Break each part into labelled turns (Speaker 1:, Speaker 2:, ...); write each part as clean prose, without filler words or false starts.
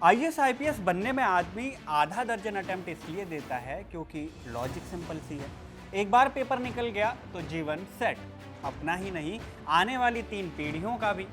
Speaker 1: IAS IPS बनने में आदमी आधा दर्जन अटेम्प्ट इसलिए देता है क्योंकि लॉजिक सिंपल सी है। एक बार पेपर निकल गया तो जीवन सेट। अपना ही नहीं, आने वाली 3 पीढ़ियों का भी।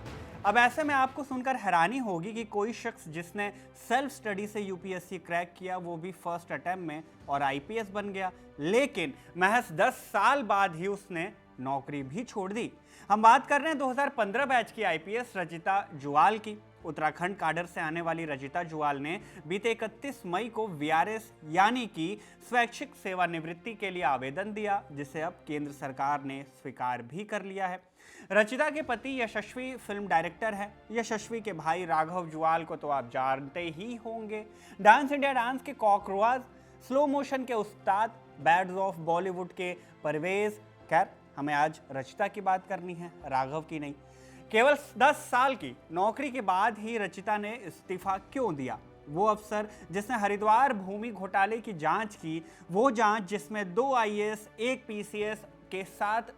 Speaker 1: अब ऐसे में आपको सुनकर हैरानी होगी कि कोई शख्स जिसने सेल्फ स्टडी से यूपीएससी क्रैक किया वो भी फर्स्ट अटेम्प्ट में और आईपीएस बन गया, लेकिन महज 10 साल बाद ही उसने नौकरी भी छोड़ दी। हम बात कर रहे हैं 2015 बैच की आईपीएस रचिता जुआल की। उत्तराखंड काडर से आने वाली रचिता जुआल ने बीते 31 मई को वीआरएस यानी कि स्वैच्छिक सेवानिवृत्ति के लिए आवेदन दिया, जिसे अब केंद्र सरकार ने स्वीकार भी कर लिया है। रचिता के पति यशस्वी फिल्म डायरेक्टर है। यशस्वी के भाई राघव जुआल को तो आप जानते ही होंगे, डांस इंडिया डांस के कॉकरोच, स्लो मोशन के उस्ताद, बैड्स ऑफ बॉलीवुड के परवेज। खैर, हमें आज रचिता की बात करनी है, राघव की नहीं। केवल 10 साल की नौकरी के बाद ही रचिता ने इस्तीफा क्यों दिया? वो अफसर जिसने हरिद्वार भूमि घोटाले की जांच की, वो जांच जिसमें 2 आईएएस, 1 पीसीएस के साथ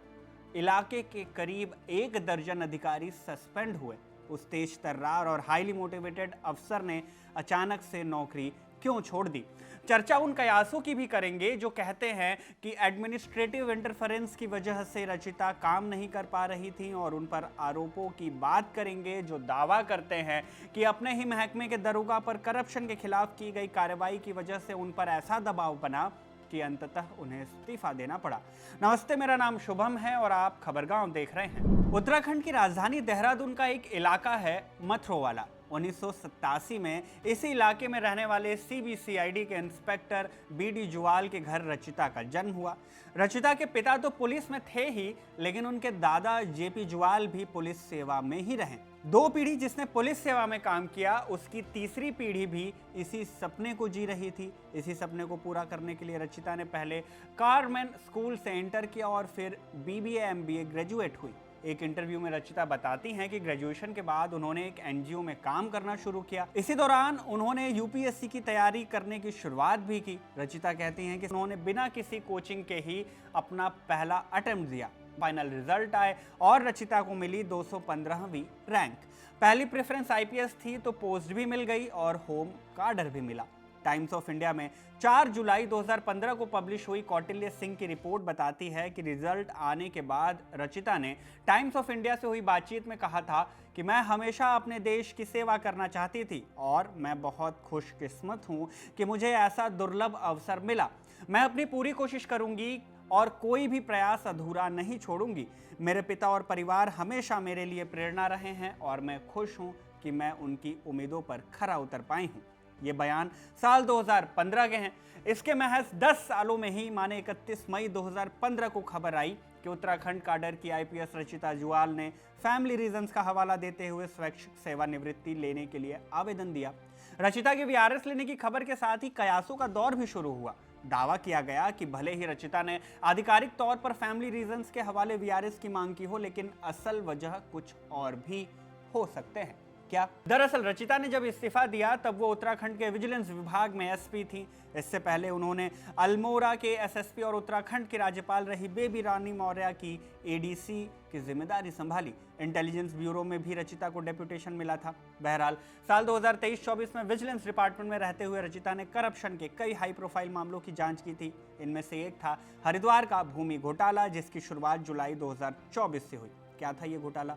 Speaker 1: इलाके के करीब 1 दर्जन अधिकारी सस्पेंड हुए, उस तेज तर्रार और हाईली मोटिवेटेड अफसर ने अचानक से नौकरी क्यों छोड़ दी? चर्चा उन कयासों की भी करेंगे जो कहते हैं कि एडमिनिस्ट्रेटिव इंटरफेरेंस की वजह से रचिता काम नहीं कर पा रही थी, और उन पर आरोपों की बात करेंगे जो दावा करते हैं कि अपने ही महकमे के दरोगा पर करप्शन के खिलाफ की गई कार्रवाई की वजह से उन पर ऐसा दबाव बना कि अंततः उन्हें इस्तीफा देना पड़ा। नमस्ते, मेरा नाम शुभम है और आप खबरगांव देख रहे हैं। उत्तराखंड की राजधानी देहरादून का एक इलाका है मथरोवाला। 1987 में इसी इलाके में रहने वाले सीबीसीआईडी के इंस्पेक्टर बीडी जुआल के घर रचिता का जन्म हुआ। रचिता के पिता तो पुलिस में थे ही, लेकिन उनके दादा जेपी जुआल भी पुलिस सेवा में ही रहे। 2 पीढ़ी जिसने पुलिस सेवा में काम किया, उसकी तीसरी पीढ़ी भी इसी सपने को जी रही थी। इसी सपने को पूरा करने के लिए रचिता ने पहले कार्मेन स्कूल से इंटर किया और फिर बीबीए एमबीए ग्रेजुएट हुई। एक इंटरव्यू में रचिता बताती हैं कि ग्रेजुएशन के बाद उन्होंने एक एनजीओ में काम करना शुरू किया। इसी दौरान उन्होंने यूपीएससी की तैयारी करने की शुरुआत भी की। रचिता कहती हैं कि उन्होंने बिना किसी कोचिंग के ही अपना पहला अटेम्प्ट दिया। फाइनल रिजल्ट आए और रचिता को मिली 215वीं रैंक। पहली प्रेफरेंस आईपीएस थी तो पोस्ट भी मिल गई और होम काडर भी मिला। टाइम्स ऑफ इंडिया में 4 जुलाई 2015 को पब्लिश हुई कौटिल्य सिंह की रिपोर्ट बताती है कि रिजल्ट आने के बाद रचिता ने टाइम्स ऑफ इंडिया से हुई बातचीत में कहा था कि मैं हमेशा अपने देश की सेवा करना चाहती थी और मैं बहुत खुशकिस्मत हूं कि मुझे ऐसा दुर्लभ अवसर मिला। मैं अपनी पूरी कोशिश करूंगी और कोई भी प्रयास अधूरा नहीं छोड़ूंगी। मेरे पिता और परिवार हमेशा मेरे लिए प्रेरणा रहे हैं और मैं खुश हूं कि मैं उनकी उम्मीदों पर खरा उतर पाई हूं। ये बयान साल 2015 के हैं। इसके महज 10 सालों में ही माने 31 मई 2015 को खबर आई कि उत्तराखंड काडर की आईपीएस रचिता जुआल ने फैमिली रीजंस का हवाला देते हुए स्वैच्छिक सेवानिवृत्ति लेने के लिए आवेदन दिया। रचिता के वीआरएस लेने की खबर के साथ ही कयासों का दौर भी शुरू हुआ। दावा किया गया कि भले ही रचिता ने आधिकारिक तौर पर फैमिली रीजंस के हवाले वीआरएस की मांग की हो, लेकिन असल वजह कुछ और भी हो सकते हैं। क्या? दरअसल रचिता ने जब इस्तीफा दिया तब वो उत्तराखंड के विजिलेंस विभाग में एसपी थी। इससे पहले उन्होंने अल्मोड़ा के एसएसपी और उत्तराखंड की राज्यपाल रही बेबी रानी मौर्य की एडीसी की जिम्मेदारी संभाली। इंटेलिजेंस ब्यूरो में भी रचिता को डेप्यूटेशन मिला था। बहरहाल साल 2023-24 में विजिलेंस डिपार्टमेंट में रहते हुए रचिता ने करप्शन के कई हाई प्रोफाइल मामलों की जांच की थी। इनमें से एक था हरिद्वार का भूमि घोटाला, जिसकी शुरुआत जुलाई 2024 से हुई। क्या था ये घोटाला?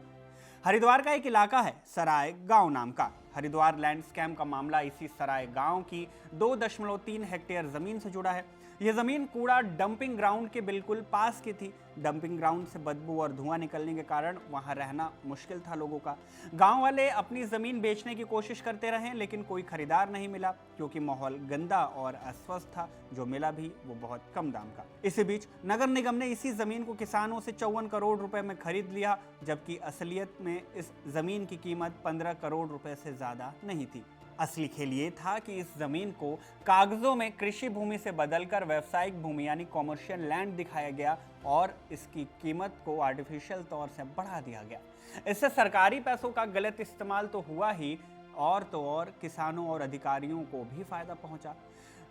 Speaker 1: हरिद्वार का एक इलाका है सराय गांव नाम का। हरिद्वार लैंड स्कैम का मामला इसी सराय गांव की 2.3 हेक्टेयर जमीन से जुड़ा है। यह जमीन कूड़ा डंपिंग ग्राउंड के बिल्कुल पास की थी। डंपिंग ग्राउंड से बदबू और धुआं निकलने के कारण वहां रहना मुश्किल था लोगों का। गांव वाले अपनी जमीन बेचने की कोशिश करते रहे, लेकिन कोई खरीदार नहीं मिला क्योंकि माहौल गंदा और अस्वस्थ था। जो मिला भी वो बहुत कम दाम का। इसी बीच नगर निगम ने इसी जमीन को किसानों से 54 करोड़ रुपए में खरीद लिया, जबकि असलियत में इस जमीन की कीमत 15 करोड़ रुपए से ज्यादा नहीं थी। असली खेल ये था कि इस जमीन को कागजों में कृषि भूमि से बदलकर व्यावसायिक भूमि यानी कॉमर्शियल लैंड दिखाया गया और इसकी कीमत को आर्टिफिशियल तौर से बढ़ा दिया गया। इससे सरकारी पैसों का गलत इस्तेमाल तो हुआ ही, और तो और किसानों और अधिकारियों को भी फायदा पहुंचा।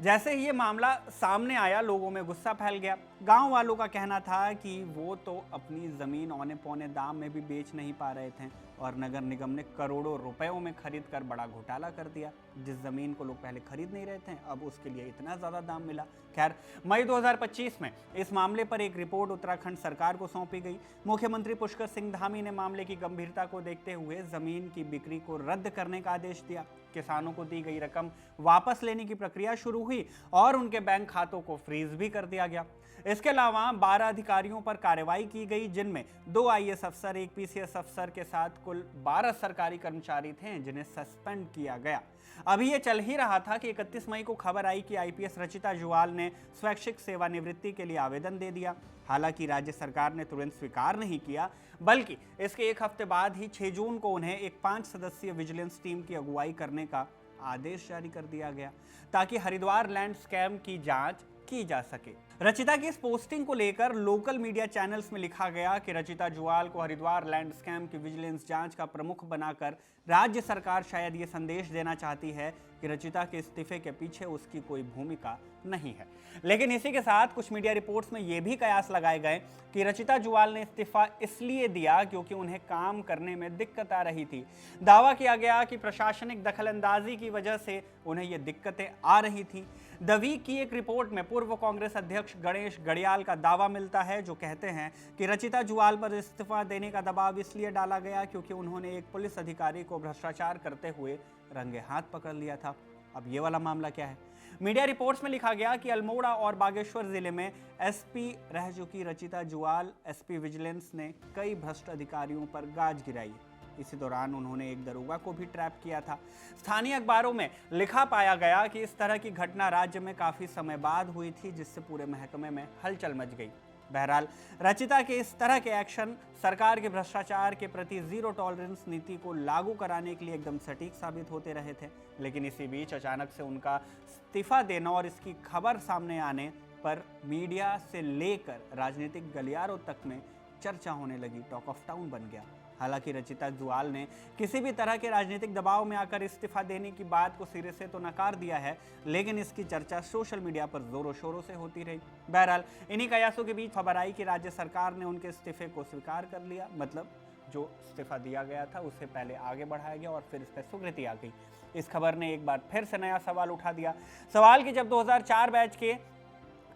Speaker 1: जैसे ही ये मामला सामने आया, लोगों में गुस्सा फैल गया। गांव वालों का कहना था कि वो तो अपनी ज़मीन औने पौने दाम में भी बेच नहीं पा रहे थे और नगर निगम ने करोड़ों रुपयों में खरीद कर बड़ा घोटाला कर दिया। जिस जमीन को लोग पहले खरीद नहीं रहे थे, अब उसके लिए इतना ज्यादा दाम मिला। खैर, मई 2025 में इस मामले पर एक रिपोर्ट उत्तराखंड सरकार को सौंपी गई। मुख्यमंत्री पुष्कर सिंह धामी ने मामले की गंभीरता को देखते हुए जमीन की बिक्री को रद्द करने का आदेश दिया। किसानों को दी गई रकम वापस लेने की प्रक्रिया शुरू हुई और उनके बैंक खातों को फ्रीज भी कर दिया गया। इसके अलावा 12 अधिकारियों पर कार्रवाई की गई, जिनमें 2 आईएएस अफसर, 1 पीसीएस अफसर के साथ कुल 12 सरकारी कर्मचारी थे जिन्हें सस्पेंड किया गया। अभी ये चल ही रहा था कि 31 मई को खबर आई कि आईपीएस रचिता जुवाल ने स्वैच्छिक सेवानिवृत्ति के लिए आवेदन दे दिया। हालांकि राज्य सरकार ने तुरंत स्वीकार नहीं किया, बल्कि इसके एक हफ्ते बाद ही 6 जून को उन्हें एक 5 सदस्यीय विजिलेंस टीम की अगुवाई करने का आदेश जारी कर दिया गया, ताकि हरिद्वार लैंड स्कैम की जांच की जा सके। रचिता की इस पोस्टिंग को लेकर लोकल मीडिया चैनल्स में लिखा गया कि रचिता जुवाल को हरिद्वार लैंड स्कैम की विजिलेंस जांच का प्रमुख बनाकर राज्य सरकार शायद ये संदेश देना चाहती है कि रचिता के इस्तीफे के पीछे उसकी कोई भूमिका नहीं है। लेकिन इसी के साथ कुछ मीडिया रिपोर्ट्स में ये भी कयास लगाए गए कि रचिता जुवाल ने इस्तीफा इसलिए दिया क्योंकि उन्हें काम करने में दिक्कत आ रही थी। दावा किया गया कि प्रशासनिक दखलंदाजी की वजह से उन्हें ये दिक्कतें आ रही थी। द वीक की एक रिपोर्ट में पूर्व कांग्रेस अध्यक्ष गणेश गढ़ियाल का दावा मिलता है, जो कहते हैं कि रचिता जुवाल पर इस्तीफा देने का दबाव इसलिए डाला गया क्योंकि उन्होंने एक पुलिस अधिकारी को भ्रष्टाचार करते हुए रंगे हाथ पकड़ लिया था। अब ये वाला मामला क्या है? मीडिया रिपोर्ट्स में लिखा गया कि अल्मोड़ा और बागेश्वर जिले में एसपी रह चुकी रचिता जुवाल एसपी विजिलेंस ने कई भ्रष्ट अधिकारियों पर गाज गिराई। इसी दौरान उन्होंने एक दरोगा को भी ट्रैप किया था। स्थानीय अखबारों में लिखा पाया गया कि इस तरह की घटना राज्य में काफी समय बाद हुई थी, जिससे पूरे महकमे में हलचल मच गई। बहरहाल, रचिता के इस तरह के एक्शन सरकार के भ्रष्टाचार के प्रति जीरो टॉलरेंस नीति को लागू कराने के लिए एकदम सटीक साबित होते रहे थे। लेकिन इसी बीच अचानक से उनका इस्तीफा देना और इसकी खबर सामने आने पर मीडिया से लेकर राजनीतिक गलियारों तक में चर्चा होने लगी, टॉक ऑफ टाउन बन गया। हालांकि रचिता जुवाल ने किसी भी तरह के राजनीतिक दबाव में आकर इस्तीफा देने की बात को सिरे से तो नकार दिया है, लेकिन इसकी चर्चा सोशल मीडिया पर जोरों शोरों से होती रही। बहरहाल, इन्हीं कयासों के बीच खबर आई कि राज्य सरकार ने उनके इस्तीफे को स्वीकार कर लिया। मतलब जो इस्तीफा दिया गया था उसे पहले आगे बढ़ाया गया और फिर इस पर स्वीकृति आ गई। इस खबर ने एक बार फिर से नया सवाल उठा दिया। सवाल कि जब 2004 बैच के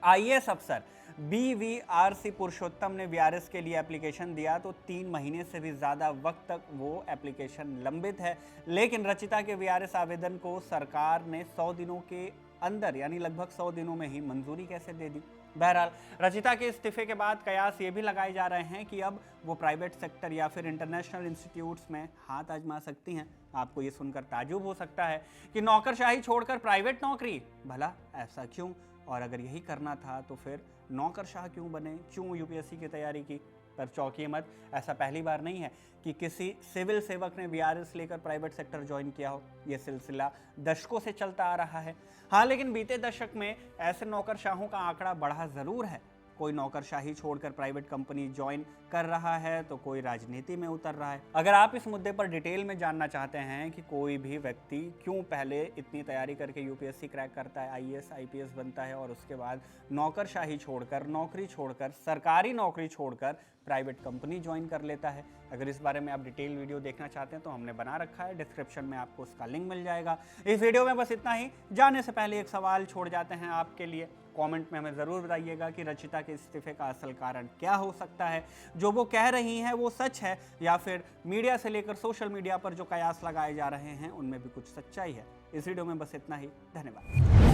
Speaker 1: आईएएस अफसर BVRC पुरुषोत्तम ने वीआरएस के लिए एप्लीकेशन दिया तो 3 महीने से भी ज़्यादा वक्त तक वो एप्लीकेशन लंबित है, लेकिन रचिता के वीआरएस आवेदन को सरकार ने 100 दिनों के अंदर यानी लगभग 100 दिनों में ही मंजूरी कैसे दे दी। बहरहाल, रचिता के इस्तीफे के बाद कयास ये भी लगाए जा रहे हैं कि अब वो प्राइवेट सेक्टर या फिर इंटरनेशनल इंस्टीट्यूट्स में हाथ आजमा सकती हैं। आपको ये सुनकर ताज्जुब हो सकता है कि नौकरशाही छोड़कर प्राइवेट नौकरी, भला ऐसा क्यों? और अगर यही करना था तो फिर नौकरशाह क्यों बने, क्यों यूपीएससी की तैयारी की? पर चौंकिए मत, ऐसा पहली बार नहीं है कि किसी सिविल सेवक ने वीआरएस लेकर प्राइवेट सेक्टर ज्वाइन किया हो। यह सिलसिला दशकों से चलता आ रहा है। हाँ, लेकिन बीते दशक में ऐसे नौकरशाहों का आंकड़ा बढ़ा जरूर है। कोई नौकरशाही छोड़कर प्राइवेट कंपनी ज्वाइन कर रहा है तो कोई राजनीति में उतर रहा है। अगर आप इस मुद्दे पर डिटेल में जानना चाहते हैं कि कोई भी व्यक्ति क्यों पहले इतनी तैयारी करके यूपीएससी क्रैक करता है, आईएएस आईपीएस बनता है और उसके बाद नौकरशाही छोड़कर, नौकरी छोड़कर, सरकारी नौकरी छोड़कर प्राइवेट कंपनी ज्वाइन कर लेता है, अगर इस बारे में आप डिटेल वीडियो देखना चाहते हैं तो हमने बना रखा है, डिस्क्रिप्शन में आपको उसका लिंक मिल जाएगा। इस वीडियो में बस इतना ही। जाने से पहले एक सवाल छोड़ जाते हैं आपके लिए। कमेंट में हमें ज़रूर बताइएगा कि रचिता के इस्तीफे का असल कारण क्या हो सकता है। जो वो कह रही हैं वो सच है या फिर मीडिया से लेकर सोशल मीडिया पर जो कयास लगाए जा रहे हैं उनमें भी कुछ सच्चाई है। इस वीडियो में बस इतना ही। धन्यवाद।